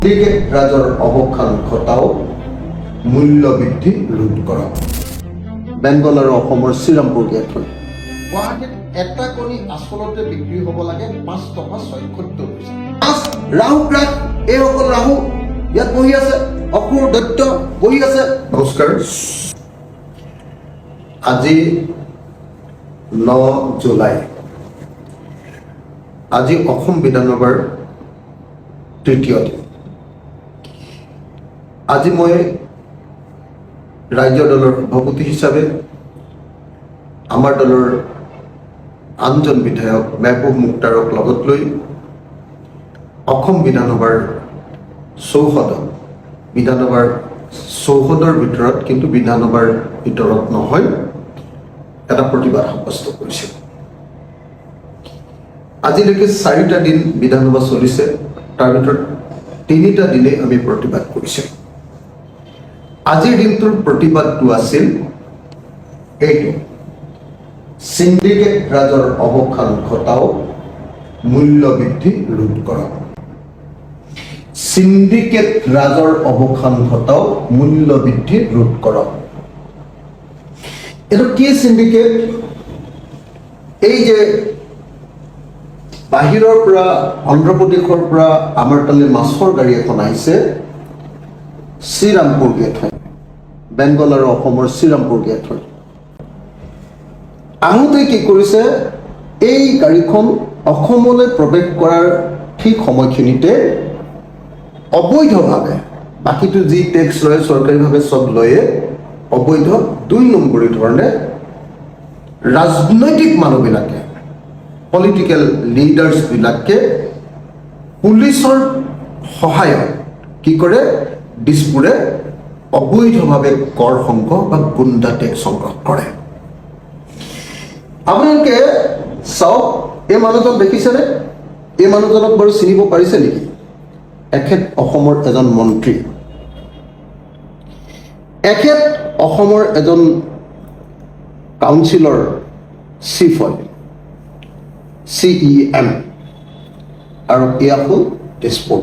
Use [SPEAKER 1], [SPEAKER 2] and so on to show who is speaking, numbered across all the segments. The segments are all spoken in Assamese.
[SPEAKER 1] সিন্ডিকেট ৰাজৰ অৱসান ঘটাও, মূল্য বৃদ্ধি ৰোধ কৰক। বেংগল আৰু অসমৰ শ্ৰীৰামপুৰ গেট হয়। গুৱাহাটীত এটা কণী আচলতে বিক্ৰী হ'ব লাগে 5 টকা 76 পইচা। ৰাহু গ্ৰাস, এইসকল ৰাহু ইয়াত বহি আছে, অসুৰ দৈত্য বহি আছে। নমস্কাৰ। আজি 9 জুলাই। আজি অসম বিধানসভাৰ তৃতীয় দিন। আজি মই ৰাজ্য দলৰ সভাপতি হিচাপে আমাৰ দলৰ আনজন বিধায়ক মেহবুব মুখতাৰক লগত লৈ অসম বিধানসভাৰ চৌহদৰ ভিতৰত কিন্তু বিধানসভাৰ ভিতৰত নহয় এটা প্ৰতিবাদ সাব্যস্ত কৰিছে। আজিলৈকে 4টা দিন বিধানসভা চলিছে, তাৰ ভিতৰত 3টা দিনে আমি প্ৰতিবাদ কৰিছোঁ। আজিৰ দিনটোৰ প্ৰতিবাদটো আছিল এইটো: সিন্ডিকেট ৰাজৰ অৱসান ঘটাও, মূল্য বৃদ্ধি ৰোধ কৰক। সিন্ডিকেট ৰাজৰ অৱসান ঘটাও, মূল্য বৃদ্ধি ৰোধ কৰক। এইটো কি সিন্ডিকেট? এই যে বাহিৰৰ পৰা, অন্ধ্ৰপ্ৰদেশৰ পৰা আমাৰ তালৈ মাছৰ গাড়ী এখন আহিছে, শ্ৰীৰামপুৰ গেট হয়। বেংগল আৰু অসমৰ শ্ৰীৰামপুৰ গেট হয়। আহোঁতে কি কৰিছে, এই গাড়ীখন অসমলৈ প্ৰৱেশ কৰাৰ ঠিক সময়খিনিতে অবৈধভাৱে, বাকীটো যি টেক্স লয় চৰকাৰীভাৱে চব লয়ে, অবৈধ 2 নম্বৰী ধৰণে ৰাজনৈতিক মানুহবিলাকে, পলিটিকেল লিডাৰ্ছবিলাকে পুলিচৰ সহায়ত কি কৰে, দিছপুৰে অবৈধভাৱে কৰ সংগ্ৰহ বা গুণ্ডা টেক্স সংগ্ৰহ কৰে। আপোনালোকে চাওক, এই মানুহজন দেখিছেনে? এই মানুহজনক বাৰু চিনিব পাৰিছে নেকি? এখেত অসমৰ এজন মন্ত্ৰী, এখেত অসমৰ এজন কাউন্সিলৰ চিফ হয়, CEM, আৰু এয়া হ'ল তেজপুৰ।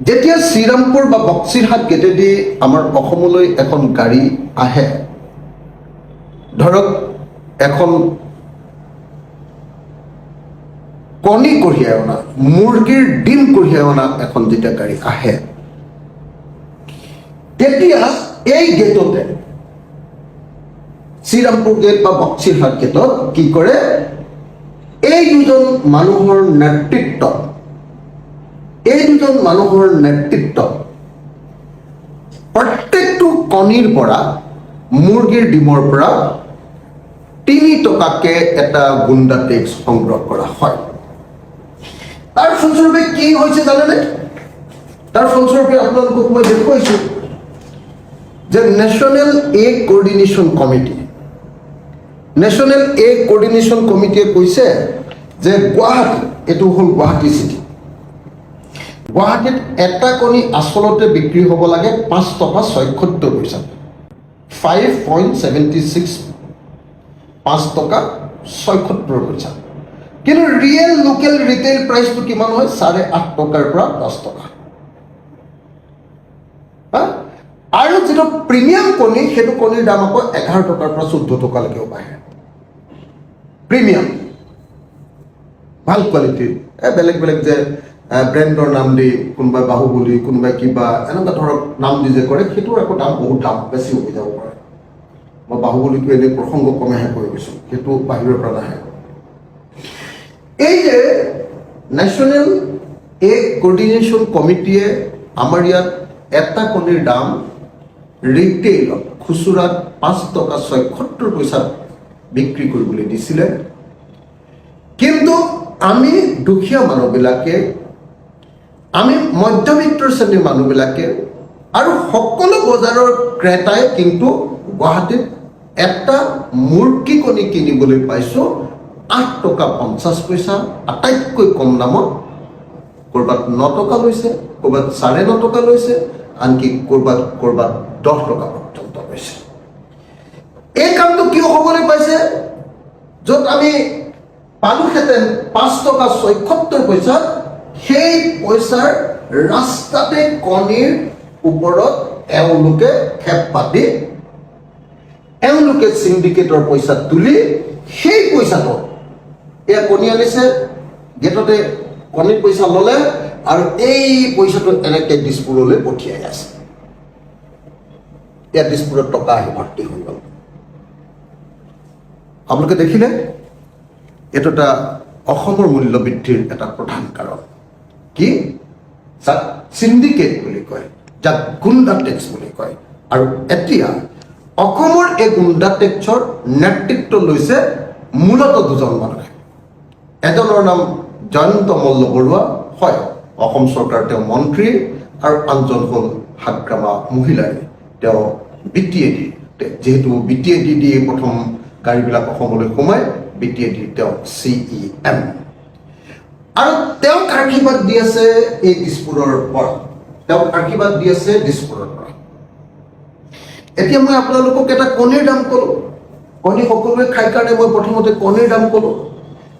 [SPEAKER 1] যেতিয়া শ্ৰীৰামপুৰ বা বক্সিৰহাট গেটেদি আমাৰ অসমলৈ এখন গাড়ী আহে, ধৰক এখন কণী কঢ়িয়াই অনা, মুৰ্গীৰ ডিম কঢ়িয়াই অনা এখন যেতিয়া গাড়ী আহে, তেতিয়া এই গেটতে, শ্ৰীৰামপুৰ গেট বা বক্সিৰহাট গেটত কি কৰে, এই দুজন মানুহৰ নেতৃত্বত প্ৰত্যেকটো কণীৰ পৰা, মুৰ্গীৰ ডিমৰ পৰা 3 টকাকে এটা গুণ্ডা টেক্স সংগ্ৰহ কৰা হয়। তাৰ ফলস্বৰূপে কি হৈছে জানেনে? তাৰ ফলস্বৰূপে আপোনালোকক মই দেখুৱাইছোঁ যে নেশ্যনেল এগ কোঅৰ্ডিনেশ্যন কমিটিয়ে কৈছে যে গুৱাহাটী, এইটো হ'ল গুৱাহাটী চিটি, গুৱাহাটীত এটা কণী আচলতে বিক্ৰী হ'ব লাগে 5 টকা 76 পইচা, 5.76, 5 টকা 76 পইচা। কিন্তু ৰিয়েল লোকেল ৰিটেইল প্ৰাইচটো কিমান হয়? 8.5 টকাৰ পৰা 10 টকা। আৰু যিটো প্ৰিমিয়াম কণী, সেইটো কণীৰ দাম আকৌ 11 টকাৰ পৰা 14 টকালৈকেও বাঢ়ে। প্ৰিমিয়াম, ভাল কোৱালিটিৰ, বেলেগ বেলেগ যে ব্ৰেণ্ডৰ নাম দি, কোনোবাই বাহুবলী, কোনোবাই কিবা এনেকুৱা ধৰক নাম দি যে কৰে, সেইটোৰ আকৌ দাম বহুত দাম বেছি হৈ যাব পাৰে। মই বাহুবলীটো এনেই প্ৰসংগক্ৰমেহে কৈ গৈছোঁ, সেইটো বাহিৰৰ পৰা নাহে। এই যে নেশ্যনেল এগ কোঅৰ্ডিনেশ্যন কমিটিয়ে আমাৰ ইয়াত এটা কণীৰ দাম ৰিটেইলত, খুচুৰাত 5 টকা 76 পইচাত বিক্ৰী কৰিবলৈ দিছিলে। কিন্তু আমি দুখীয়া মানুহবিলাকে, আমি মধ্যবিত্ত শ্ৰেণীৰ মানুহবিলাকে আৰু সকলো বজাৰৰ ক্ৰেতাই কিন্তু গুৱাহাটীত এটা মুৰ্গী কণী কিনিবলৈ পাইছোঁ 8 টকা 50 পইচা, আটাইতকৈ কম দামত। ক'ৰবাত 9 টকা লৈছে, ক'ৰবাত 9.5 টকা লৈছে, আনকি ক'ৰবাত 10 টকা পৰ্যন্ত লৈছে। এই কামটো কিয় হ'বলৈ পাইছে? য'ত আমি পালোহেঁতেন 5 টকা 76 পইচাত, সেই পইচাৰ ৰাস্তাতে কণীৰ ওপৰত এওঁলোকে খেপ পাতি এওঁলোকে চিণ্ডিকেটৰ পইচা তুলি সেই পইচাটো এয়া কণী আনিছে গেটতে কণীৰ পইচা ল'লে আৰু এই পইচাটো এনেকৈ দিছপুৰলৈ পঠিয়াই আছে এয়া দিছপুৰত টকা আহি ভৰ্তি হৈ গ'ল আপোনালোকে দেখিলে এইটো এটা অসমৰ মূল্য বৃদ্ধিৰ এটা প্ৰধান কাৰণ কি যাক চিণ্ডিকেট বুলি কয় যাক গুণ্ডা টেক্স বুলি কয় আৰু এতিয়া অসমৰ এই গুণ্ডা টেক্সৰ নেতৃত্ব লৈছে মূলতঃ দুজন মানুহে এজনৰ নাম জয়ন্ত মল্ল বৰুৱা হয় অসম চৰকাৰ তেওঁ মন্ত্ৰী আৰু আনজন হ'ল হাগ্ৰামা মহিলাৰী তেওঁ BTAD যেহেতু BTAD দিয়ে প্ৰথম গাড়ীবিলাক অসমলৈ সোমায় BTAD তেওঁ CEM আৰু তেওঁ আশীৰ্বাদ দি আছে এই দিছপুৰৰ পৰা তেওঁ আশীৰ্বাদ দি আছে দিছপুৰৰ পৰা এতিয়া মই আপোনালোকক এটা কণীৰ দাম ক'লোঁ কণী সকলোৱে খাই কাৰণে মই প্ৰথমতে কণীৰ দাম ক'লোঁ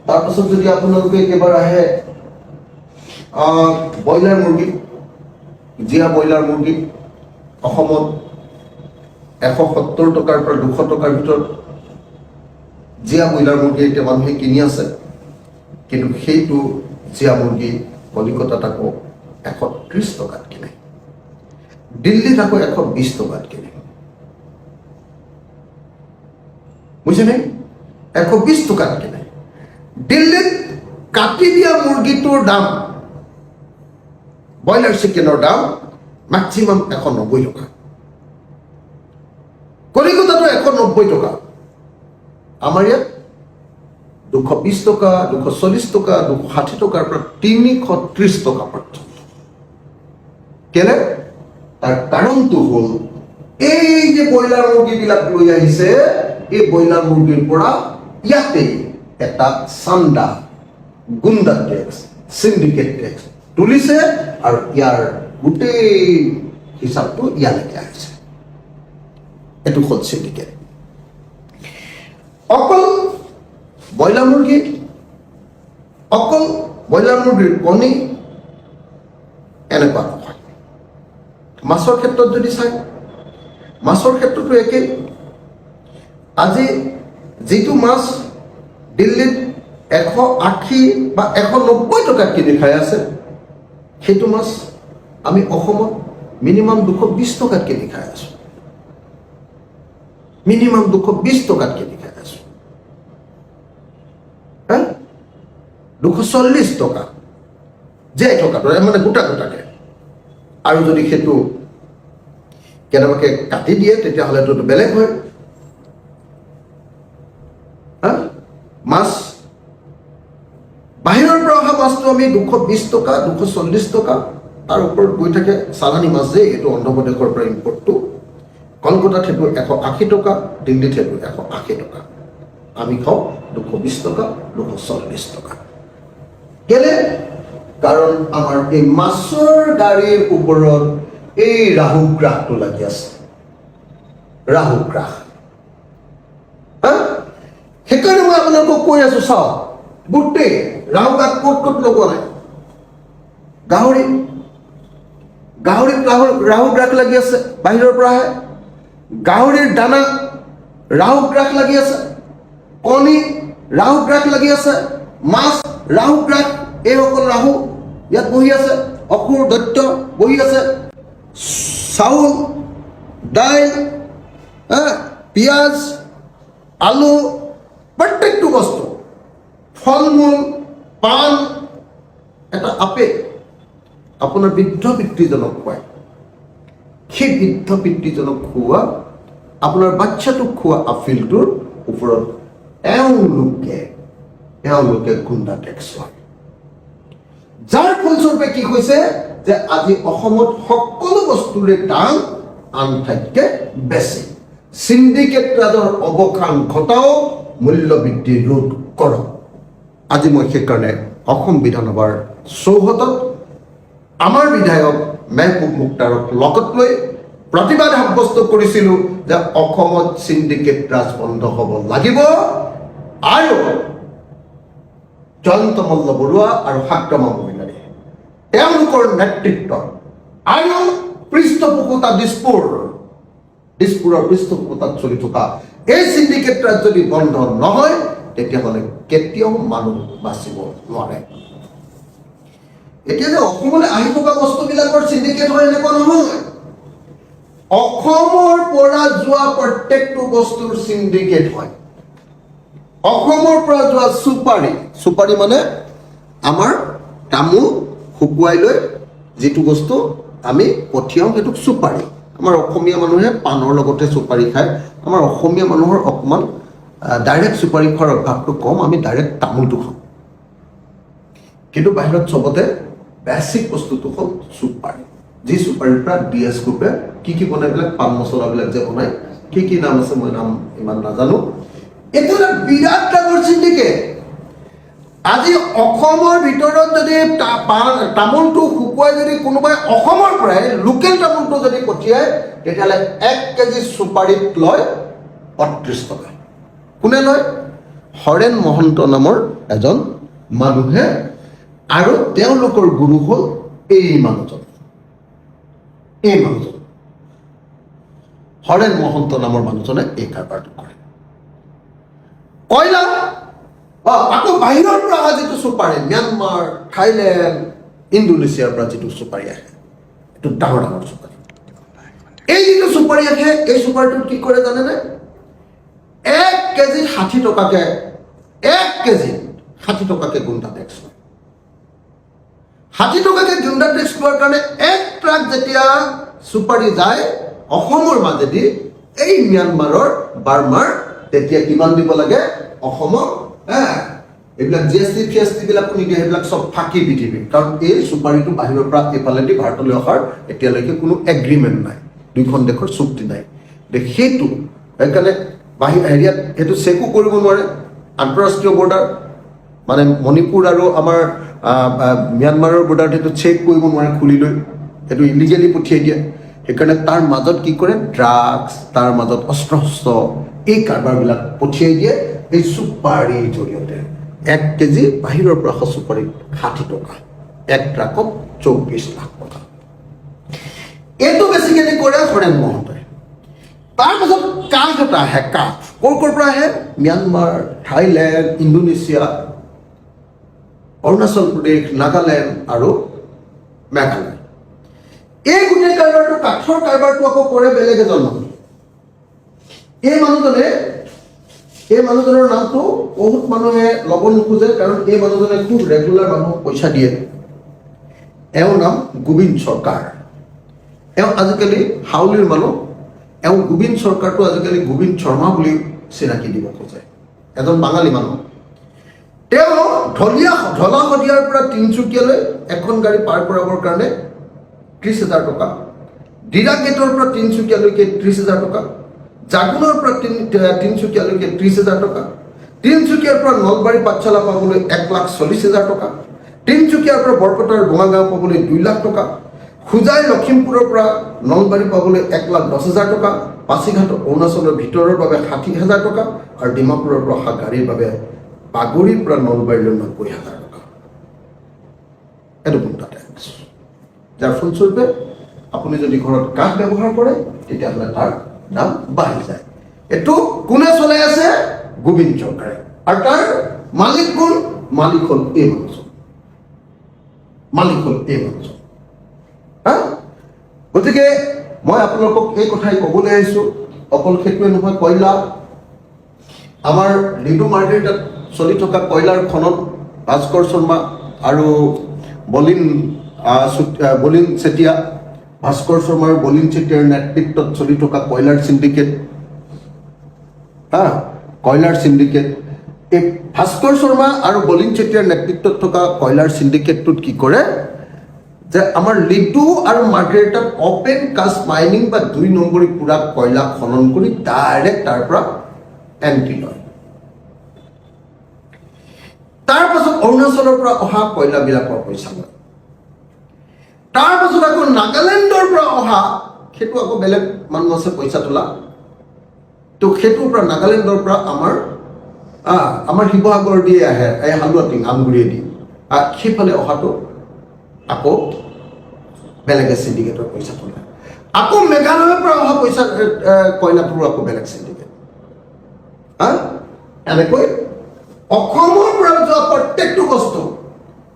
[SPEAKER 1] তাৰপাছত যদি আপোনালোকে এবাৰ আহে ব্ৰইলাৰ মুৰ্গী জীয়া ব্ৰইলাৰ মুৰ্গী অসমত 170 টকাৰ পৰা 200 টকাৰ ভিতৰত জীয়া ব্ৰইলাৰ মুৰ্গী এতিয়া মানুহে কিনি আছে কিন্তু সেইটো জীয়া মুৰ্গী কলিকতাত আকৌ 130 টকাত কিনে দিল্লীত আকৌ 120 টকাত কিনে বুজিছেনে 120 টকাত কিনে দিল্লীত কাটি দিয়া মুৰ্গীটোৰ দাম ব্ৰইলাৰ চিকেনৰ দাম মেক্সিমাম 190 টকা কলিকতাতো 190 টকা আমাৰ ইয়াত 220 টকা 240 টকা 260 টকাৰ পৰা 330 টকা পৰ্যন্ত কেলে তাৰ কাৰণটো হ'ল এই যে ব্ৰইলাৰ মুৰ্গীবিলাক লৈ আহিছে এই ব্ৰইলাৰ মুৰ্গীৰ পৰা ইয়াতে এটা চান্দা গুণ্ডা টেক্স চিণ্ডিকেট টেক্স তুলিছে আৰু ইয়াৰ গোটেই হিচাপটো ইয়ালৈকে আহিছে এইটো হ'ল চিণ্ডিকেট অকল ব্ৰইলাৰ মুৰ্গীৰ কণী এনেকুৱা নহয় মাছৰ ক্ষেত্ৰত যদি চাই মাছৰ ক্ষেত্ৰতো একেই আজি যিটো মাছ দিল্লীত 180 বা 190 টকাত কিনি খাই আছে সেইটো মাছ আমি অসমত মিনিমাম 220 টকাত কিনি খাই আছো মিনিমাম 220 টকাত কিনি খাই আছো 240 টকা যে টকাটো মানে গোটা গোটাকে আৰু যদি সেইটো কেনেবাকে কাটি দিয়ে তেতিয়াহ'লেতো বেলেগ হয় মাছ বাহিৰৰ পৰা অহা মাছটো আমি 220 টকা 240 টকা তাৰ ওপৰত গৈ থাকে চালানী মাছ যে এইটো অন্ধ্ৰপ্ৰদেশৰ পৰা ইম্পৰ্টটো কলকাতাত সেইটো 180 টকা দিল্লীত সেইটো 180 টকা আমি খাওঁ 220 টকা 240 টকা কেলে কাৰণ আমাৰ এই মাছৰ গাড়ীৰ ওপৰত এই ৰাহুগ্ৰাসটো লাগি আছে ৰাহুগ্ৰাস সেইকাৰণে মই আপোনালোকক কৈ আছো চাওক গোটেই ৰাহুগ্ৰাস ক'ত লগোৱা নাই গাহৰিত ৰাহুগ্ৰাস লাগি আছে বাহিৰৰ পৰা আহে গাহৰিৰ দানা ৰাহুগ্ৰাস লাগি আছে কণী ৰাহুগ্ৰাস লাগি আছে মাছ ৰাহুগ্ৰাস এইসকল ৰাহু ইয়াত বহি আছে অসুৰ দৈত্য বহি আছে চাউল দাইল পিঁয়াজ আলু প্ৰত্যেকটো বস্তু ফল মূল পাণ এটা আপেল আপোনাৰ বৃদ্ধ পিতৃজনক খুৱায় সেই বৃদ্ধ পিতৃজনক খুওৱা আপোনাৰ বাচ্চাটোক খোৱা আপেলটোৰ ওপৰত এওঁলোকে গুণ্ডা টেক্স লয় যাৰ ফলস্বৰূপে কি হৈছে যে আজি অসমত সকলো বস্তুৰে দাম আন ঠাইতকৈ বেছি চিণ্ডিকেট ৰাজৰ অৱসান ঘটাও মূল্য বৃদ্ধি ৰোধ কৰক আজি মই সেইকাৰণে অসম বিধানসভাৰ চৌহদত আমাৰ বিধায়ক মেহবুব মুখতাৰক লগত লৈ প্ৰতিবাদ সাব্যস্ত কৰিছিলোঁ যে অসমত চিণ্ডিকেট ৰাজ বন্ধ হ'ব লাগিব আৰু জয়ন্ত মল্ল বৰুৱা আৰু হাগ্ৰামা মহিলাৰী তেওঁলোকৰ নেতৃত্বত আৰু পৃষ্ঠপোষকতা দিছপুৰৰ পৃষ্ঠপোষকতাত চলি থকা এই চিণ্ডিকেট ৰাজ যদি বন্ধ নহয় তেতিয়াহ'লে কেতিয়াও মানুহ বাচিব নোৱাৰে। এতিয়া যে অসমলৈ আহি থকা বস্তুবিলাকৰ চিণ্ডিকেট হয় এনেকুৱা নহয়। অসমৰ পৰা যোৱা প্ৰত্যেকটো বস্তুৰ চিণ্ডিকেট হয়। অসমৰ পৰা যোৱা চুপাৰি মানে আমাৰ তামোল শুকুৱাই লৈ যিটো বস্তু আমি পঠিয়াওঁ সেইটোক চুপাৰি। আমাৰ অসমীয়া মানুহে পাণৰ লগতে চুপাৰি খায়। আমাৰ অসমীয়া মানুহৰ অকণমান ডাইৰেক্ট চুপাৰি খোৱাৰ অভ্যাসটো কম, আমি ডাইৰেক্ট তামোলটো খাওঁ। কিন্তু বাহিৰত চবতে বেছিক বস্তুটো হ'ল চুপাৰি, যি চুপাৰিৰ পৰা DS গ্ৰুপে কি বনাই পেলাই পাণ মছলাবিলাক যে বনায়, কি নাম আছে মই নাম ইমান নাজানো। এইটো এটা বিৰাট ডাঙৰ চিণ্ডিকেট। আজি অসমৰ ভিতৰত যদি তামোলটো শুকুৱাই যদি কোনোবাই অসমৰ পৰাই লোকেল তামোলটো যদি পঠিয়ায় তেতিয়াহ'লে 1 কেজি চুপাৰিত লয় ৩৫ টকা। কোনে লয়? হৰেণ মহন্ত নামৰ এজন মানুহে, আৰু তেওঁলোকৰ গুৰু হ'ল এই মানুহজন হৰেণ মহন্ত নামৰ মানুহজনে এই কাৰবাৰটো কৰে। কয়লা আকৌ বাহিৰৰ পৰা অহা যিটো চুপাৰি, ম্যানমাৰ, থাইলেণ্ড, ইণ্ডোনেছিয়াৰ পৰা যিটো চুপাৰি আহে, এইটো ডাঙৰ চুপাৰি। এই যিটো চুপাৰি আহে, এই চুপাৰিটোত কি কৰে জানেনে? 1 কেজিত 60 টকাকে, 1 কেজিত 60 টকাকে গুণ্ডা টেক্স লয়। 60 টকাকে গুণ্ডা টেক্স লোৱাৰ কাৰণে 1 ট্ৰাক যেতিয়া চুপাৰি যায় অসমৰ মাজেদি এই ম্যানমাৰৰ, বাৰ্মাৰ, তেতিয়া কিমান দিব লাগে অসমক? এইবিলাক GST বিলাকো নিদিয়ে, সেইবিলাক চব ফাঁকি পৃথিৱী। কাৰণ এই চুপাৰিটো বাহিৰৰ পৰা এইফালেদি ভাৰতলৈ অহাৰ এতিয়ালৈকে কোনো এগ্ৰিমেণ্ট নাই, দুইখন দেশৰ চুক্তি নাই। সেইটো সেইকাৰণে হেৰিয়াত সেইটো চেকো কৰিব নোৱাৰে। আন্তঃৰাষ্ট্ৰীয় বৰ্ডাৰ মানে মণিপুৰ আৰু আমাৰ ম্যানমাৰৰ বৰ্ডাৰত সেইটো চেক কৰিব নোৱাৰে খুলি লৈ, সেইটো ইলিগেলি পঠিয়াই দিয়ে। সেইকাৰণে তাৰ মাজত কি কৰে? ড্ৰাগছ, তাৰ মাজত অস্ত্ৰ শস্ত্ৰ, এই কাৰবাৰবিলাক পঠিয়াই দিয়ে এই চুপাৰিৰ জৰিয়তে। 1 কেজি বাহিৰৰ পৰা অহা চুপাৰি 60 টকা, 1 ট্ৰাকত 24 লাখ টকা। এইটো বেছিকেলি কৰে হৰেণ মহন্তই। তাৰ পাছত কাঠ এটা আহে, কাঠ ক'ৰ পৰা আহে? Myanmar, Thailand, Indonesia, Arunachal Pradesh, Nagaland আৰু মেঘালয়। এই গোটেই কাৰবাৰটো, কাঠৰ কাৰবাৰটো আকৌ কৰে বেলেগ এজন মানুহ। এই মানুহজনৰ নামটো বহুত মানুহে ল'ব নোখোজে, কাৰণ এই মানুহজনে খুব ৰেগুলাৰ মানুহক পইচা দিয়ে। এওঁৰ নাম গোবিন্দ চৰকাৰ। এওঁ আজিকালি হাউলিৰ মানুহ। এওঁ গোবিন্দ চৰকাৰটো আজিকালি গোবিন্দ শৰ্মা বুলি চিনাকি দিব খোজে, এজন বাঙালী মানুহ। তেওঁ ঢলা শদিয়াৰ পৰা তিনিচুকীয়ালৈ এখন গাড়ী পাৰ কৰাবৰ কাৰণে 30,000 টকা, ডিৰা গেটৰ পৰা তিনিচুকীয়ালৈকে 30,000 টকা, জাগুনৰ পৰা তিনিচুকীয়ালৈকে 30,000 টকা, তিনিচুকীয়াৰ পৰা নলবাৰী পাঠশালা পাবলৈ 1,40,000 টকা, তিনিচুকীয়াৰ পৰা বৰপেটাৰ বঙাইগাঁও পাবলৈ 2 লাখ টকা, হোজাই লখিমপুৰৰ পৰা নলবাৰী পাবলৈ 1,10,000 টকা, পাছিঘাট অৰুণাচলৰ ভিতৰৰ বাবে 60,000 টকা, আৰু ডিমাপুৰৰ পৰা অহা গাড়ীৰ বাবে বাগৰিৰ পৰা নলবাৰীলৈ 90,000 টকা। এইটো গুণ্ডা টেক্স, যাৰ ফলস্বৰূপে আপুনি যদি ঘৰত কাঠ ব্যৱহাৰ কৰে তেতিয়াহ'লে তাৰ দাম বাঢ়ি যায়। এইটো কোনে চলাই আছে? গোবিন্দ চৰকাৰে। আৰু তাৰ মালিক কোন? মালিক হ'ল এই মানুহজন। গতিকে মই আপোনালোকক এই কথাই ক'বলৈ আহিছোঁ। অকল সেইটোৱে নহয়, কয়লা, আমাৰ লিডু মাৰ্কেটত চলি থকা কয়লাৰ খনন, ভাস্কৰ শৰ্মা আৰু বলিন চেতিয়া, ভাস্কৰ শৰ্মা আৰু বলিন চেতিয়াৰ নেতৃত্বত চলি থকা কয়লাৰ চিণ্ডিকেট, এই ভাস্কৰ শৰ্মা আৰু বলিন চেতিয়াৰ নেতৃত্বত থকা কয়লাৰ চিণ্ডিকেটটোত কি কৰে যে আমাৰ লিডু আৰু মাৰ্ঘেৰিটাত অপেন কাষ্ট মাইনিং বা 2 নম্বৰী পুৰা কয়লা খনন কৰি ডাইৰেক্ট তাৰ পৰা এণ্ট্ৰি লয়। তাৰ পাছত অৰুণাচলৰ পৰা অহা কয়লাবিলাকৰ পইচা লয়। তাৰ পাছত আকৌ নাগালেণ্ডৰ পৰা অহা, সেইটো আকৌ বেলেগ মানুহ আছে পইচা তোলা, তো সেইটোৰ পৰা নাগালেণ্ডৰ পৰা আমাৰ শিৱসাগৰ দিয়ে আহে, এই হালুৱাটিং আমগুৰিয়ে দি, সেইফালে অহাটো আকৌ বেলেগে চিণ্ডিকেটৰ পইচা তোলে আকৌ মেঘালয়ৰ পৰা অহা পইচা কয়লাটোৰ আকৌ বেলেগ চিণ্ডিকেট এনেকৈ অসমৰ পৰা যোৱা প্ৰত্যেকটো বস্তু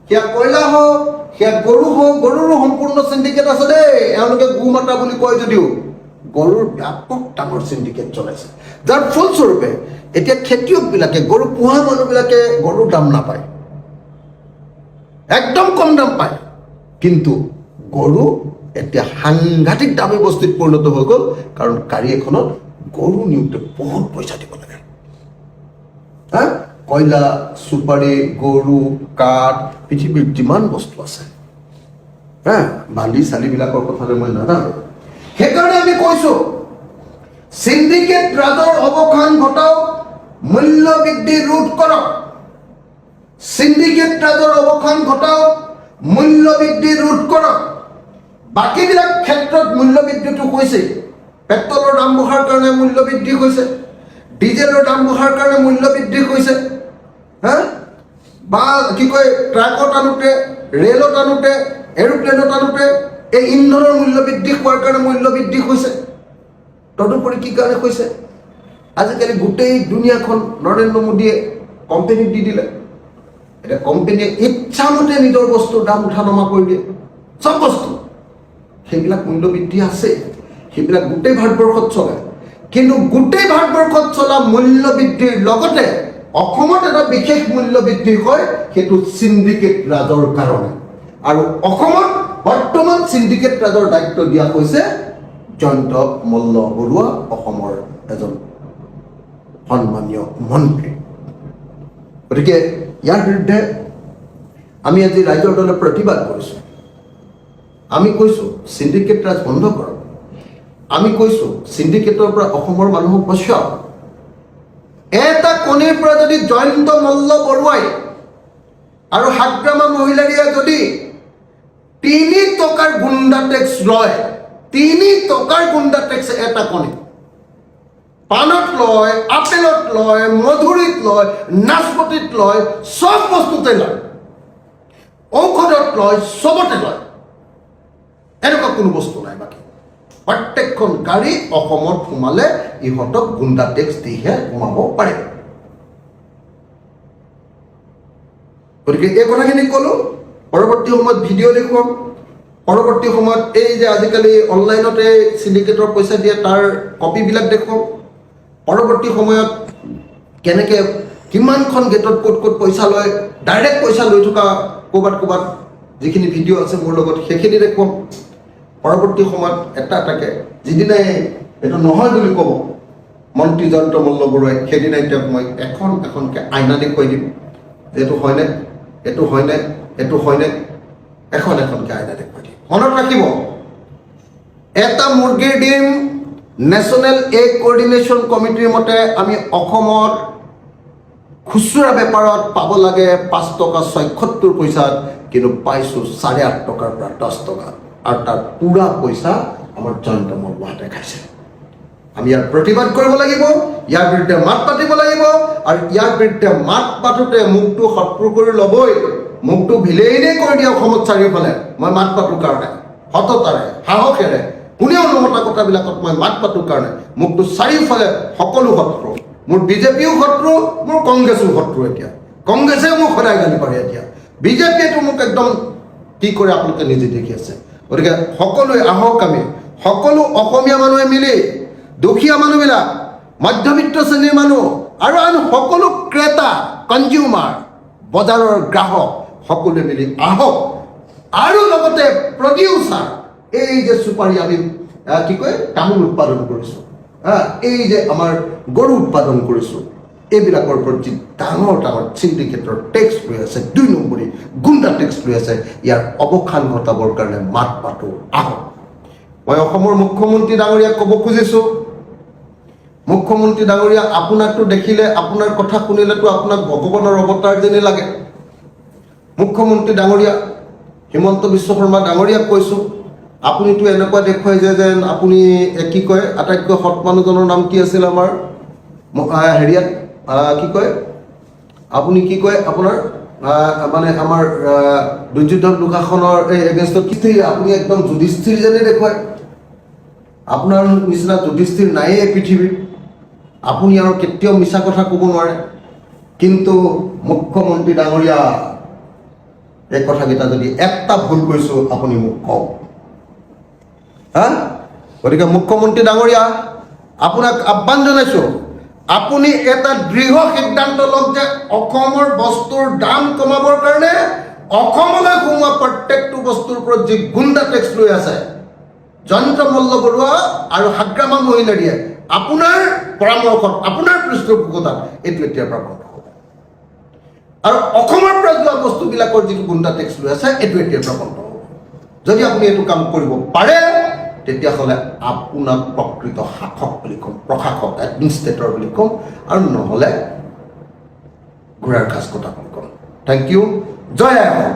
[SPEAKER 1] সেয়া কয়লা হওক সেয়া গৰু হওক গৰুৰো সম্পূৰ্ণ চিণ্ডিকেট আছে দেই এওঁলোকে গো মাতা বুলি কয় যদিও গৰুৰ ব্যাপক ডাঙৰ চিণ্ডিকেট চলাইছে যাৰ ফলস্বৰূপে এতিয়া খেতিয়কবিলাকে গৰু পোহা মানুহবিলাকে গৰুৰ দাম নাপায় একদম কম দাম পায় কিন্তু গৰু এতিয়া সাংঘাতিক দামী বস্তুত পৰিণত হৈ গ'ল কাৰণ গাড়ী এখনত গৰু নিওঁতে বহুত পইচা দিব লাগে কয়লা চুপাৰী গৰু কাঠ পৃথিৱীৰ যিমান বস্তু আছে বালি চালিবিলাকৰ কথালৈ মই নাজানো সেইকাৰণে আমি কৈছো চিণ্ডিকেট ৰাজৰ অৱসান ঘটাওক মূল্য বৃদ্ধি ৰোধ কৰক চিণ্ডিকেট ৰাজৰ অৱসান ঘটাওক মূল্য বৃদ্ধি ৰোধ কৰক বাকীবিলাক ক্ষেত্ৰত মূল্য বৃদ্ধিটো হৈছে পেট্ৰলৰ দাম বঢ়াৰ কাৰণে মূল্য বৃদ্ধি হৈছে ডিজেলৰ দাম বঢ়াৰ কাৰণে মূল্য বৃদ্ধি হৈছে বা কি কয় ট্ৰাকত আনোতে ৰেলত আনোতে এৰোপ্লেনত আনোতে এই ইন্ধনৰ মূল্য বৃদ্ধি হোৱাৰ কাৰণে মূল্য বৃদ্ধি হৈছে তদুপৰি কি কাৰণে হৈছে আজিকালি গোটেই দুনিয়াখন নৰেন্দ্ৰ মোদীয়ে কোম্পানীক দি দিলে এটা কোম্পানীয়ে ইচ্ছামতে নিজৰ বস্তুৰ দাম উঠা নমা কৰি দিয়ে চব বস্তু সেইবিলাক মূল্য বৃদ্ধি আছে সেইবিলাক গোটেই ভাৰতবৰ্ষত চলে কিন্তু গোটেই ভাৰতবৰ্ষত চলা মূল্য বৃদ্ধিৰ লগতে অসমত এটা বিশেষ মূল্য বৃদ্ধি হয় সেইটো চিণ্ডিকেট ৰাজৰ কাৰণে আৰু অসমত বৰ্তমান চিণ্ডিকেট ৰাজৰ দায়িত্ব দিয়া হৈছে জয়ন্ত মল্ল বৰুৱা অসমৰ এজন সন্মানীয় মন্ত্ৰী গতিকে ইয়াৰ বিৰুদ্ধে আমি আজি ৰাইজৰ দলে প্ৰতিবাদ কৰিছোঁ আমি কৈছোঁ চিণ্ডিকেট ৰাজ বন্ধ কৰক আমি কৈছোঁ চিণ্ডিকেটৰ পৰা অসমৰ মানুহক বচাওক এটা কণীৰ পৰা যদি জয়ন্ত মল্ল বৰুৱাই আৰু হাগ্ৰামা মহিলাৰীয়ে যদি 3 টকাৰ গুণ্ডা টেক্স লয় 3 টকাৰ গুণ্ডা টেক্স এটা কণী পানত লয় আপেলত লয় মধুৰিত লয় নাচপতিত লয় সব বস্তুতে লয় ঔষধত লয় সবতে লয় এনেকুৱা কোনো বস্তু নাই বাকী প্ৰত্যেকখন গাড়ী অসমত সোমালে ইহঁতক গুণ্ডা টেক্স দিহে সোমাব পাৰে গতিকে এই কথাখিনি ক'লোঁ পৰৱৰ্তী সময়ত ভিডিঅ' দেখুৱাম পৰৱৰ্তী সময়ত এই যে আজিকালি অনলাইনতে চিণ্ডিকেটৰ পইচা দিয়ে তাৰ কপিবিলাক দেখুৱাম পৰৱৰ্তী সময়ত কেনেকৈ কিমানখন গেটত ক'ত ক'ত পইচা লয় ডাইৰেক্ট পইচা লৈ থকা ক'ৰবাত যিখিনি ভিডিঅ' আছে মোৰ লগত সেইখিনি দেখুৱাম পৰৱৰ্তী সময়ত এটা এটাকৈ যিদিনাই এইটো নহয় বুলি ক'ব মন্ত্ৰী জয়ন্ত মল্ল বৰুৱাই সেইদিনাই তেওঁক মই এখনকৈ আইনা দেখুৱাই দিম যে এইটো হয়নে এইটো হয়নে এইটো হয়নে এখনকৈ আইনা দেখুৱাই দিম মনত ৰাখিব এটা মুৰ্গীৰ ডিম নেশ্যনেল এগ কোঅৰ্ডিনেশ্যন কমিটিৰ মতে আমি অসমত খুচুৰা বেপাৰত পাব লাগে 5 টকা 76 পইচাত কিন্তু পাইছোঁ 8.5 টকাৰ পৰা 10 টকা আৰু তাৰ পুৰা পইচা আমাৰ জয়ন্ত মল্লহাতে খাইছে আমি ইয়াৰ প্ৰতিবাদ কৰিব লাগিব ইয়াৰ বিৰুদ্ধে মাত পাতিব লাগিব আৰু ইয়াৰ বিৰুদ্ধে মাত পাতোঁতে মুখটো শত্ৰু কৰি ল'বই মুখটো ভিলেইনেই কৰি দিয়ে অসমত চাৰিওফালে মই মাত পাতোঁ কাৰণে সততাৰে সাহসেৰে কোনেও নমতা কথাবিলাকত মই মাত পাতোঁ কাৰণে মুখটো চাৰিওফালে সকলো শত্ৰু মোৰ বিজেপিও শত্ৰু মোৰ কংগ্ৰেছো শত্ৰু এতিয়া কংগ্ৰেছে মোক সদায় গালি পাৰে এতিয়া বিজেপিয়েতো মোক একদম কি কৰে আপোনালোকে নিজে দেখি আছে গতিকে সকলোৱে আহক আমি সকলো অসমীয়া মানুহে মিলি দুখীয়া মানুহবিলাক মধ্যবিত্ত শ্ৰেণীৰ মানুহ আৰু আন সকলো ক্ৰেতা কনজিউমাৰ বজাৰৰ গ্ৰাহক সকলোৱে মিলি আহক আৰু লগতে প্ৰডিউচাৰ এই যে চুপাৰী আমি কি কয় তামোল উৎপাদন কৰিছোঁ এই যে আমাৰ গৰু উৎপাদন কৰিছোঁ এইবিলাকৰ ওপৰত যি ডাঙৰ চিণ্ডিকেটৰ টেক্স লৈ আছে 2 নম্বৰী গুণ্ডা টেক্স লৈ আছে ইয়াৰ অৱসান ঘটাবৰ কাৰণে মাত পাতোঁ আহক মই অসমৰ মুখ্যমন্ত্ৰী ডাঙৰীয়াক ক'ব খুজিছোঁ মুখ্যমন্ত্ৰী ডাঙৰীয়া আপোনাকতো দেখিলে আপোনাৰ কথা শুনিলেতো আপোনাক ভগৱানৰ অৱতাৰ যেনে লাগে মুখ্যমন্ত্ৰী ডাঙৰীয়া হিমন্ত বিশ্ব শৰ্মা ডাঙৰীয়াক কৈছোঁ আপুনিতো এনেকুৱা দেখুৱাই যে যেন আপুনি কি কয় আটাইতকৈ সৎ মানুহজনৰ নাম কি আছিল আমাৰ হেৰিয়াত কি কয় আপুনি কি কয় আপোনাৰ মানে আমাৰ দুৰ্যোধন দুঃশাসনৰ এই এগেইনষ্টত কি আপুনি একদম যুধিষ্ঠিৰ যেনে দেখুৱায় আপোনাৰ নিচিনা যুধিষ্ঠিৰ নায়েই এই পৃথিৱীত আপুনি আৰু কেতিয়াও মিছা কথা ক'ব নোৱাৰে কিন্তু মুখ্যমন্ত্ৰী ডাঙৰীয়া এই কথাকেইটা যদি এটা ভুল কৰিছোঁ আপুনি মোক কওক হা গতিকে মুখ্যমন্ত্ৰী ডাঙৰীয়া আপোনাক আহ্বান জনাইছোঁ আপুনি এটা দৃঢ় সিদ্ধান্ত লওক যে অসমৰ বস্তুৰ দাম কমাবৰ কাৰণে অসমলৈ সোমোৱা প্ৰত্যেকটো বস্তুৰ ওপৰত যি গুণ্ডা টেক্স লৈ আছে জয়ন্ত মল্ল বৰুৱা আৰু হাগ্ৰামা মহিলাৰীয়ে আপোনাৰ পৰামৰ্শত আপোনাৰ পৃষ্ঠপোষকতাত এইটো এতিয়াৰ পৰা বন্ধ হ'ব আৰু অসমৰ পৰা যোৱা বস্তুবিলাকৰ যিটো গুণ্ডা টেক্স লৈ আছে এইটো এতিয়াৰ পৰা বন্ধ হ'ব যদি আপুনি এইটো কাম কৰিব পাৰে তেতিয়াহ'লে আপোনাক প্ৰকৃত শাসক বুলি ক'ম প্ৰশাসক এডমিনিষ্ট্ৰেটৰ বুলি ক'ম আৰু নহ'লে ঘোঁৰাৰ ঘাচ কটা বুলি ক'ম থেংক ইউ জয় আই অসম